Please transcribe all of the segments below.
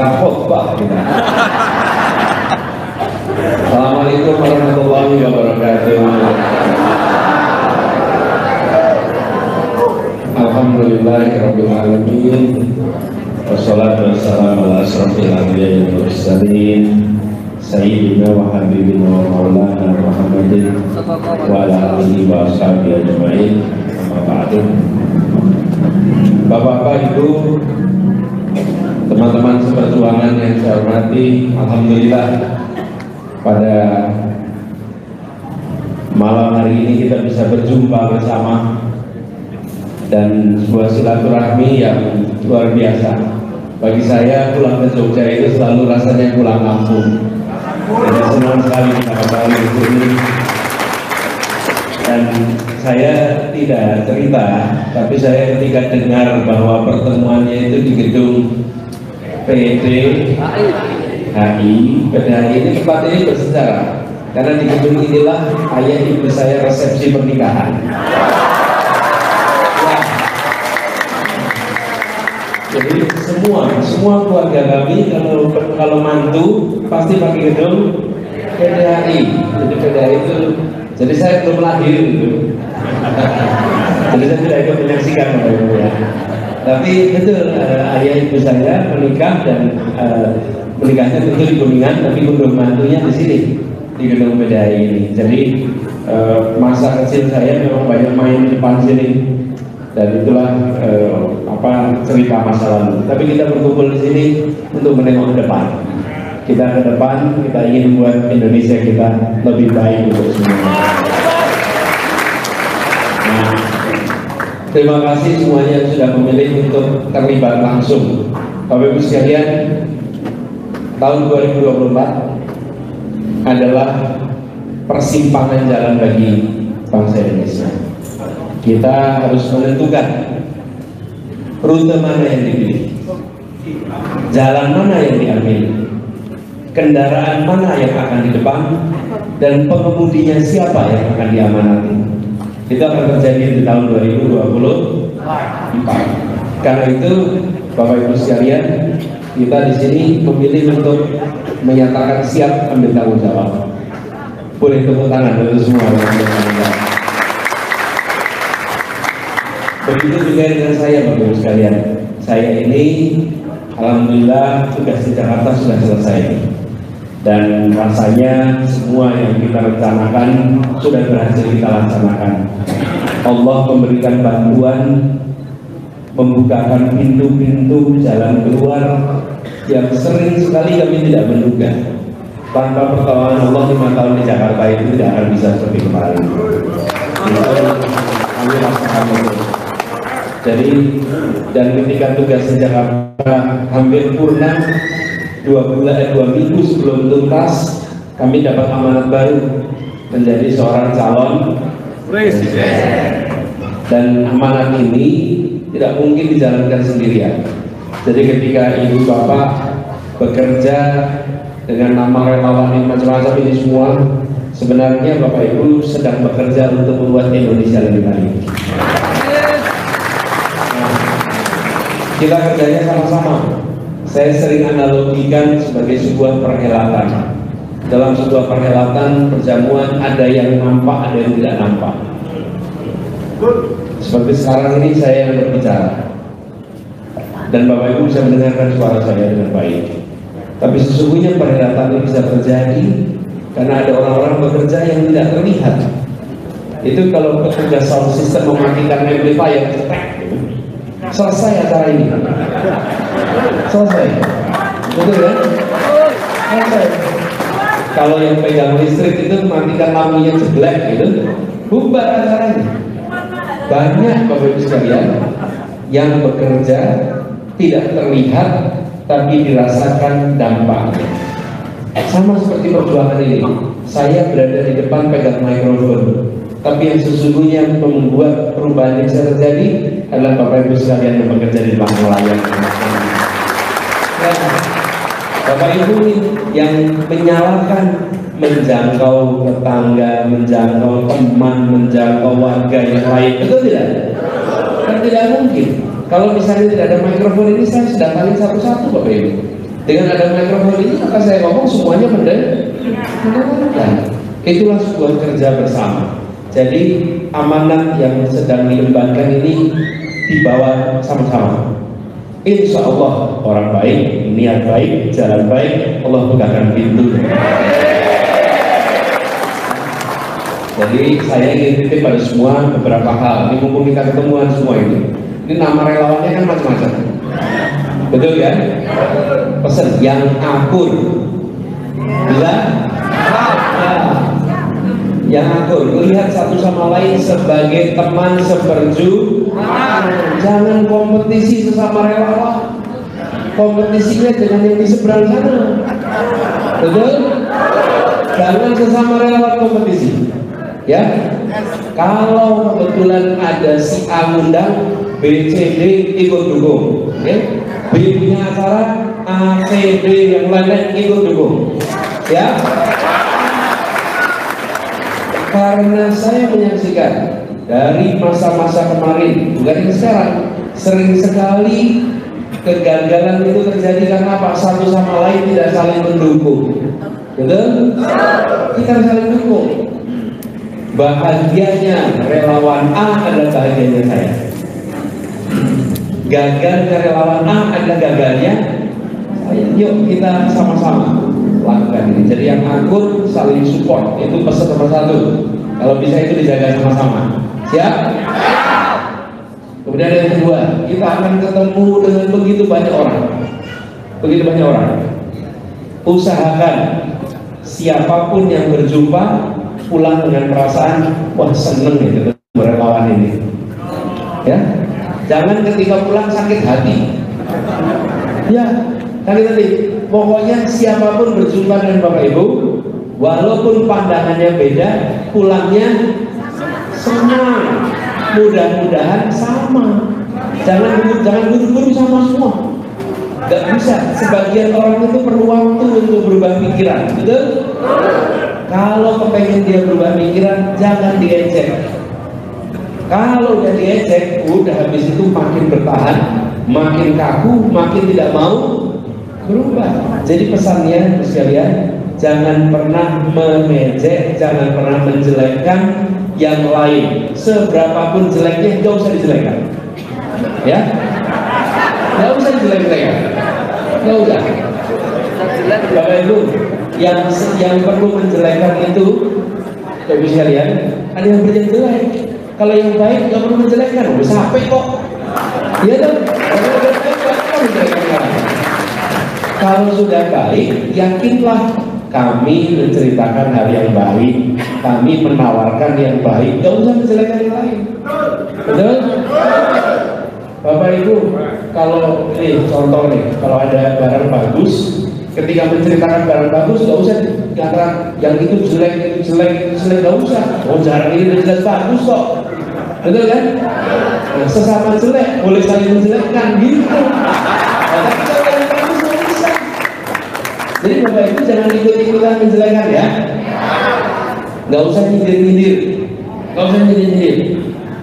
kira khotbah kita. Assalamualaikum warahmatullahi wabarakatuh. Alhamdulillahirabbil alamin. Wassalatu wassalamu ala asyrofil anbiya'i wal mursalin sayyidina wa habibina wa maulana Muhammadin wa ala alihi wa ashabihi ajma'in. Amma ba'du. Bapak-bapak, Ibu, teman-teman seperjuangan yang saya hormati, alhamdulillah pada malam hari ini kita bisa berjumpa bersama dan sebuah silaturahmi yang luar biasa. Bagi saya pulang ke Jogja itu selalu rasanya pulang kampung. Jadi senang sekali kita kembali di sini. Dan saya tidak cerita, tapi saya ketika dengar bahwa pertemuannya itu di gedung PDHI ini tempat ini bersejarah karena di gedung inilah ayah ibu saya resepsi pernikahan. Jadi semua keluarga kami kalau mantu pasti pakai gedung PDHI. Jadi PDHI itu, jadi saya belum lahir gitu. Jadi saya tidak ikut menyaksikan ya. Tapi betul ayah ibu saya menikah dan menikahnya tentu di Kuningan, tapi gedung mantunya di sini di gedung PDHI ini. Jadi masa kecil saya memang banyak main di depan sini. Dan itulah cerita masa lalu. Tapi kita berkumpul di sini untuk menengok ke depan. Kita ke depan, kita ingin membuat Indonesia kita lebih baik untuk semuanya. Nah, terima kasih semuanya yang sudah memilih untuk terlibat langsung. Bapak Ibu sekalian, tahun 2024 adalah persimpangan jalan bagi bangsa Indonesia. Kita harus menentukan rute mana yang dipilih, jalan mana yang diambil, kendaraan mana yang akan di depan, dan pengemudinya siapa yang akan diamanati. Itu akan terjadi di tahun 2024. Karena itu, Bapak Ibu sekalian, kita di sini memilih untuk menyatakan siap ambil tanggung jawab. Boleh tepuk tangan untuk semua yang mendengar. Begitu juga dengan saya, Bapak Ibu sekalian. Saya ini alhamdulillah tugas di Jakarta sudah selesai. Dan rasanya semua yang kita rencanakan sudah berhasil kita laksanakan. Allah memberikan bantuan, membukakan pintu-pintu jalan keluar yang sering sekali kami tidak menduga. Tanpa pertolongan Allah 5 tahun di Jakarta itu tidak akan bisa seperti kemarin. Kami rasakan itu. Jadi, dan ketika tugas di Jakarta hampir purna, 2 minggu sebelum tuntas, kami dapat amanat baru menjadi seorang calon presiden. Dan amanat ini tidak mungkin dijalankan sendirian. Jadi ketika ibu bapak bekerja dengan nama relawan yang macam-macam ini semua, sebenarnya bapak ibu sedang bekerja untuk membuat Indonesia lebih baik. Kita kerjanya sama-sama. Saya sering analogikan sebagai sebuah perhelatan. Dalam sebuah perhelatan perjamuan ada yang nampak, ada yang tidak nampak. Seperti sekarang ini saya yang berbicara, dan Bapak Ibu bisa mendengarkan suara saya dengan baik. Tapi sesungguhnya perhelatan ini bisa terjadi karena ada orang-orang bekerja yang tidak terlihat. Itu kalau petugas sound system mematikan amplifier, selesai acara ini. Selesai. Betul ya? Selesai. Kalau yang pegang listrik itu matikan lampunya jeblek gitu, bubar acaranya. Banyak Bapak Ibu sekalian yang bekerja tidak terlihat tapi dirasakan dampaknya. Sama seperti perjuangan ini. Saya berada di depan pegang mikrofon, tapi yang sesungguhnya membuat perubahan yang bisa terjadi adalah Bapak Ibu sekalian yang bekerja di belakang layar. Bapak Ibu yang menyalakan, menjangkau tetangga, menjangkau teman, menjangkau warga yang lain, betul tidak? Kan tidak mungkin. Kalau misalnya tidak ada mikrofon ini, saya sudah paling satu-satu Bapak Ibu. Dengan ada mikrofon ini maka saya ngomong semuanya mendengarkan. Itulah sebuah kerja bersama. Jadi amanat yang sedang diembankan ini dibawa sama-sama. Insya Allah orang baik, niat baik, jalan baik, Allah bukakan pintu. Jadi saya ingin titip pada semua beberapa hal. Ini mumpung kita ketemuan semua ini. Ini nama relawannya kan macam-macam. Betul kan? Pesan yang akur, bila yang akur, melihat satu sama lain sebagai teman seperjuangan. Jangan kompetisi sesama relawan. Kompetisinya dengan yang di seberang sana. Betul? Jangan sesama relawan kompetisi. Ya, kalau kebetulan ada si A ngundang, B, C, D ikut dukung. Okay? B punya acara, A, C, D yang lain ikut dukung. Ya. Karena saya menyaksikan dari masa-masa kemarin, bukan yang sekarang, sering sekali kegagalan itu terjadi karena apa? Satu sama lain tidak saling mendukung. Betul? Kita saling mendukung. Bahagianya relawan A adalah bahagianya saya. Gagalnya relawan A adalah gagalnya saya. Yuk kita sama-sama lakukan ini. Jadi yang akur saling support, itu pesan nomor satu. Kalau bisa itu dijaga sama-sama. Siap? Kemudian yang kedua, kita akan ketemu dengan begitu banyak orang. Begitu banyak orang. Usahakan siapapun yang berjumpa pulang dengan perasaan wah seneng gitu berelawan ini. Ya, jangan ketika pulang sakit hati. Ya, sakit hati. Pokoknya siapapun berjumpa dengan Bapak Ibu, walaupun pandangannya beda, pulangnya senang. Mudah-mudahan sama. Jangan buru-buru sama semua. Gak bisa. Sebagian orang itu perlu waktu untuk berubah pikiran. Betul? Kalau kepengen dia berubah pikiran, jangan diejek. Kalau udah diejek, udah habis itu makin bertahan, makin kaku, makin tidak mau berubah. Jadi pesannya sekalian, jangan pernah mengejek, jangan pernah menjelekkan yang lain. Seberapapun jeleknya, gak usah dijelekkan. Ya, gak usah dijelek-jelekan. Gak usah. Bapak Ibu, yang perlu menjelekkan itu, Bapak sekalian, ada yang berjelek. Kalau yang baik gak perlu menjelekkan, udah sampai kok. Iya dong. Kalau sudah baik, yakinlah kami menceritakan hal yang baik, kami menawarkan yang baik, gak usah menjelekkan yang lain. Betul? Bapak Ibu, kalau ini contoh nih, kalau ada barang bagus, ketika menceritakan barang bagus, gak usah dikatakan yang itu jelek, gak usah. Oh jarang ini jelas bagus kok. Betul kan? Nah, sesama jelek, boleh saling menjelekkan gitu. Jadi Bapak Ibu jangan ikut-ikutan menjelekkan ya. Gak usah nyindir-nyindir. Gak usah nyindir-nyindir.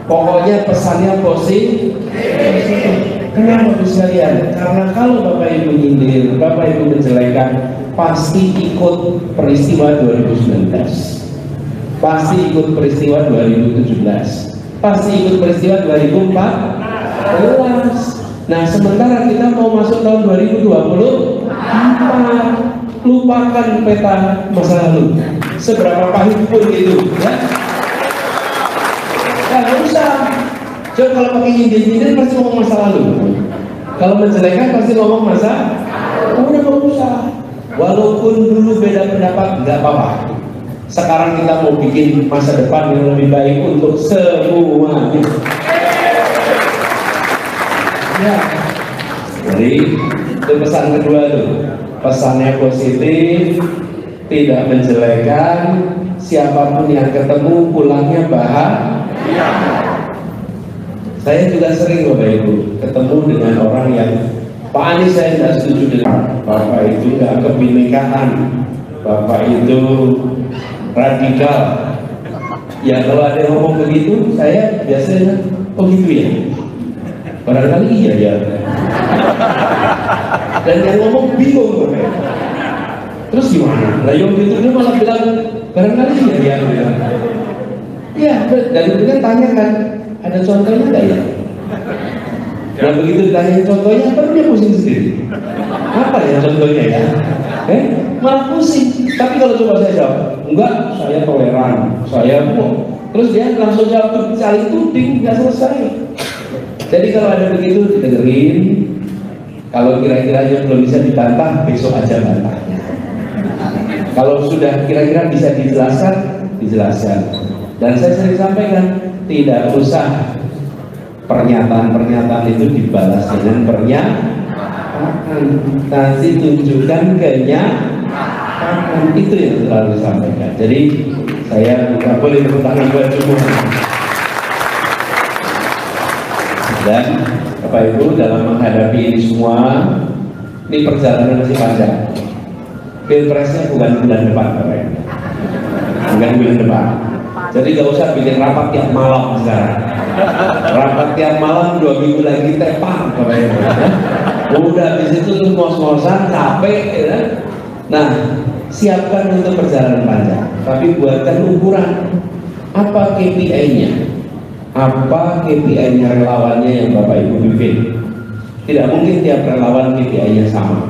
Pokoknya pesannya positif. Kenapa Bapak sekalian? Karena kalau Bapak Ibu nyindir, Bapak Ibu menjelekkan, pasti ikut peristiwa 2019. Pasti ikut peristiwa 2017. Pasti ikut peristiwa 2014. Nah sementara kita mau masuk tahun 2024, lupakan peta masa lalu, seberapa pahit pun itu, ya. Nggak usah. Coba kalau pakai nyindir-nyindir pasti ngomong masa lalu. Kalau menjelekkan pasti ngomong masa. Udah nggak usah. Walaupun dulu beda pendapat, nggak apa-apa. Sekarang kita mau bikin masa depan yang lebih baik untuk semuanya. Ya. Jadi itu pesan kedua tuh. Pesannya positif, tidak menjelekkan, siapapun yang ketemu pulangnya bahagia. Saya juga sering Bapak Ibu ketemu dengan orang yang Pak Anies saya tidak setuju dengan Bapak itu nggak kebinekaan, Bapak itu radikal. Ya kalau ada yang ngomong begitu, saya biasanya oh gitu ya. Barangkali iya ya. dan yang ngomong bingung. Terus gimana? Lah yang gitu dia malah bilang barangkali ya dia bilang. Ya, dan itu kan tanyakan, ada contohnya nggak ya? Nah begitu ditanya contohnya, baru dia pusing sendiri. Apa ya contohnya ya? Malah pusing. Tapi kalau coba saya jawab, enggak, saya toleran, saya mau. Terus dia langsung jawab saling tuding, nggak selesai. Jadi kalau ada begitu didengerin. Kalau kira-kira belum bisa dibantah, besok aja bantahnya. Kalau sudah kira-kira bisa dijelaskan, dijelaskan. Dan saya sering sampaikan, tidak usah pernyataan-pernyataan itu dibalas dengan pernyataan. Nanti tunjukkan kenyataan. Itu yang selalu disampaikan. Jadi saya nggak boleh tepuk tangan buat semua. Dan Bapak Ibu dalam menghadapi ini semua, ini perjalanan masih panjang. Pilpresnya bukan bulan depan, Bapak Ibu. Bukan bulan depan. Jadi nggak usah bikin rapat tiap malam sekarang. Rapat tiap malam 2 minggu lagi tepang, Bapak Ibu. Udah di situ terus ngos-ngosan, capek, ya. Nah, siapkan untuk perjalanan panjang. Tapi buatkan ukuran. Apa KPI-nya? Apa KPI-nya relawannya yang Bapak Ibu pimpin? Tidak mungkin tiap relawan KPI-nya sama.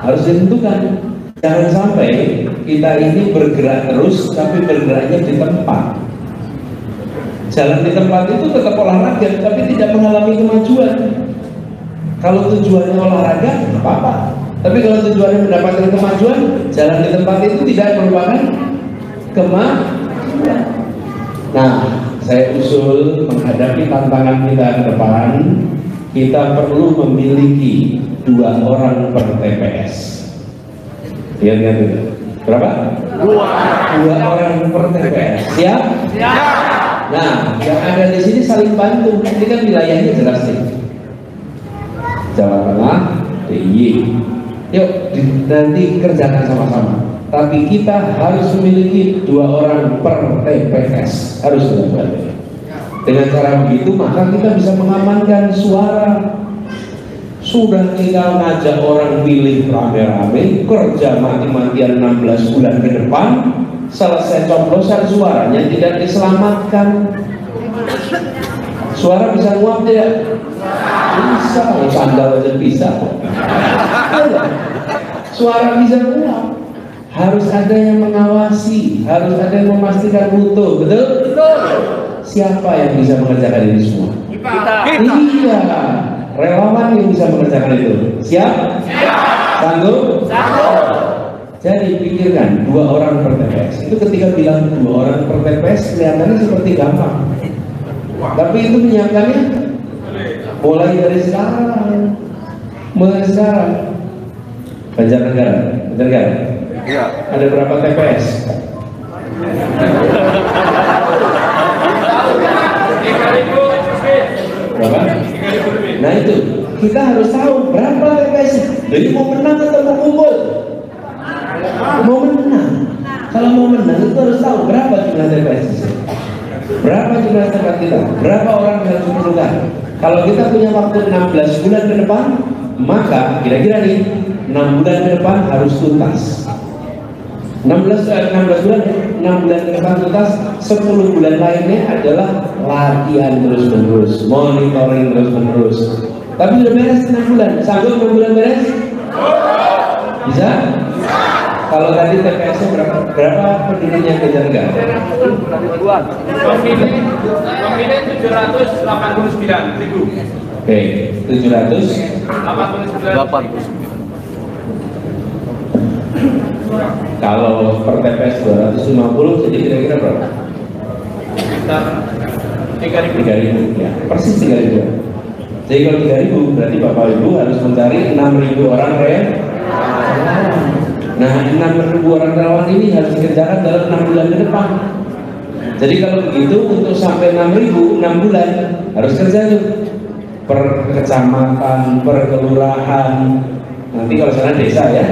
Harus ditentukan. Jangan sampai kita ini bergerak terus, tapi bergeraknya di tempat. Jalan di tempat itu tetap olahraga, tapi tidak mengalami kemajuan. Kalau tujuannya olahraga, tidak apa-apa. Tapi kalau tujuannya mendapatkan kemajuan, jalan di tempat itu tidak merupakan kemajuan. Nah, saya usul menghadapi tantangan kita ke depan, kita perlu memiliki 2 orang per TPS. Lihat itu. Berapa? 2 orang per TPS. Siap? Siap. Nah, yang ada di sini saling bantu. Ini kan wilayahnya jelas nih. Jawa Tengah, DIY. Yuk, nanti kerjakan sama-sama. Tapi kita harus memiliki 2 orang per TPS. Harus dilakukan. Dengan cara begitu, maka kita bisa mengamankan suara. Sudah kita ngajak orang pilih rame-rame, kerja mati-matian 16 bulan ke depan, selesai coblosan suaranya tidak diselamatkan. Suara bisa nguap tidak? Bisa, sandal aja bisa. Suara bisa nguap. Harus ada yang mengawasi, harus ada yang memastikan mutu, betul? Betul. Siapa yang bisa mengerjakan ini semua? Kita. Iya. Relawan yang bisa mengerjakan itu. Siap? Siap. Sanggup? Sanggup. Jadi pikirkan 2 orang per TPS. Itu ketika bilang 2 orang per TPS kelihatannya seperti gampang. Tapi itu menyiapkannya mulai dari sekarang. Mulai sekarang. Banjarnegara. Iya. Ada berapa TPS? Berapa? Nah itu, kita harus tahu berapa TPS. Jadi mau menang atau mau kumpul? Mau menang. Kalau mau menang itu harus tahu berapa jumlah TPS. Berapa jumlah tempat kita? Berapa orang yang harus diperlukan? Kalau kita punya waktu 16 bulan ke depan, maka kira-kira nih 6 bulan ke depan harus tuntas. 16 bulan ke depan tuntas, 10 bulan lainnya adalah latihan terus-menerus, monitoring terus-menerus. Tapi udah beres 6 bulan, sanggup 6 bulan beres? Bisa? Kalau tadi TPS-nya berapa penduduknya Banjarnegara? Pemilih 789.000. Oke, 789. Kalau per TPS 250, jadi kira-kira berapa? Sekitar 3.000 ya, persis 3.000. Jadi kalau 3.000 berarti Bapak Ibu harus mencari 6.000 orang relawan. Nah, 6.000 orang relawan ini harus dikerjakan dalam 6 bulan ke depan. Jadi kalau begitu untuk sampai 6.000, 6 bulan harus kerja tuh per kecamatan, per kelurahan. Nanti kalau sana desa ya,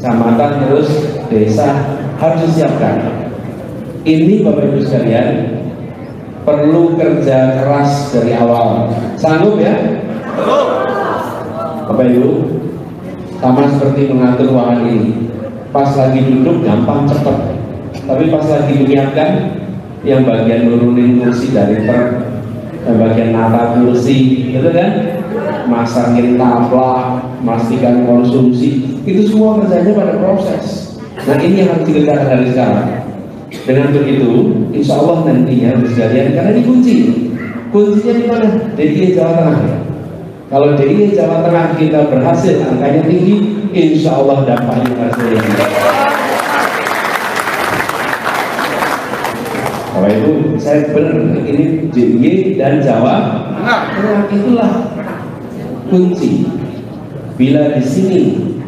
kecamatan terus desa harus disiapkan. Ini Bapak Ibu sekalian perlu kerja keras dari awal. Sanggup ya? Bapak Ibu, Sama seperti mengatur ruangan ini. Pas lagi duduk gampang cepet, tapi pas lagi menyiapkan, yang bagian nurunin kursi dari truk, yang bagian nata kursi, gitu kan? Masangin taplak, memastikan konsumsi, itu semua kerjanya pada proses. Nah ini yang harus dikerjakan dari sekarang. Dengan begitu, insya Allah nantinya sekalian, karena ini kuncinya di mana? DIY Jawa Tengah. Kalau DIY Jawa Tengah kita berhasil, angkanya tinggi, insya Allah dampaknya hasilnya. Kalau itu saya benar, ini DIY dan Jawa Tengah itulah kunci. Bila di sini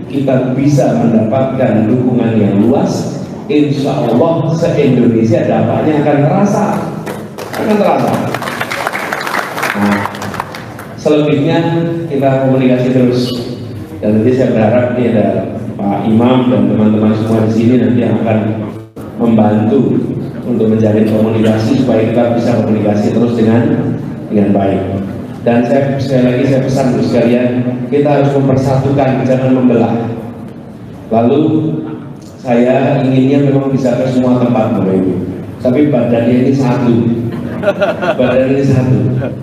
kita bisa mendapatkan dukungan yang luas, insya Allah se-Indonesia dampaknya akan terasa. Nah, selebihnya kita komunikasi terus. Dan nanti saya berharap ini ada Pak Imam dan teman-teman semua di sini nanti yang akan membantu untuk menjalin komunikasi supaya kita bisa komunikasi terus dengan baik. Dan sekali lagi saya pesan untuk sekalian, kita harus mempersatukan, jangan membelah. Lalu saya inginnya memang bisa ke semua tempat Bapak Ibu, tapi badannya ini satu.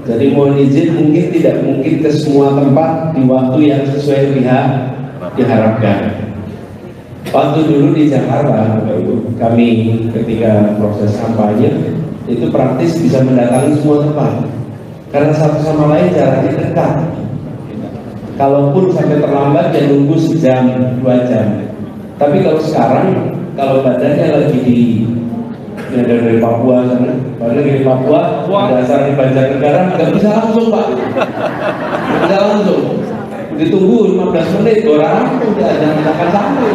Jadi mohon izin, mungkin tidak mungkin ke semua tempat di waktu yang sesuai diharapkan. Waktu dulu di Jakarta Bapak Ibu, kami ketika proses kampanye itu praktis bisa mendatangi semua tempat. Karena satu sama lain jaraknya dekat. Kalaupun sampai terlambat ya nunggu sejam, 2 jam. Tapi kalau sekarang, kalau badannya lagi dari Papua sana, di Papua, dasar di Banjarnegara, nggak bisa langsung Pak. Nggak bisa langsung. Ditunggu 15 menit, orang udah akan sampai.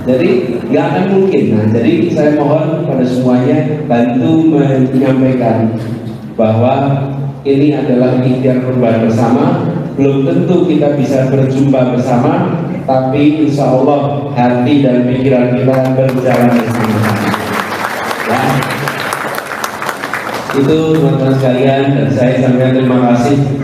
Jadi nggak akan mungkin. Nah, jadi saya mohon pada semuanya bantu menyampaikan bahwa ini adalah ikhtiar perubahan bersama. Belum tentu kita bisa berjumpa bersama, tapi insya Allah hati dan pikiran kita berjalan bersama-sama. Ya. Itu teman-teman sekalian, dan saya sampaikan terima kasih.